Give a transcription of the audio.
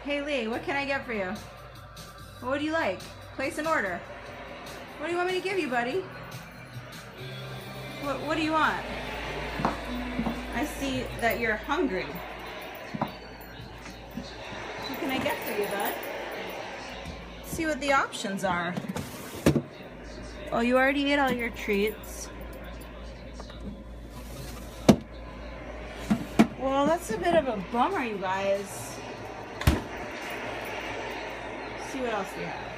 Hey Lee, what can I get for you? What would you like? Place an order. What do you want me to give you, buddy? What do you want? I see that you're hungry. What can I get for you, bud? See what the options are. Oh, you already ate all your treats. Well, that's a bit of a bummer, you guys. See what else we have.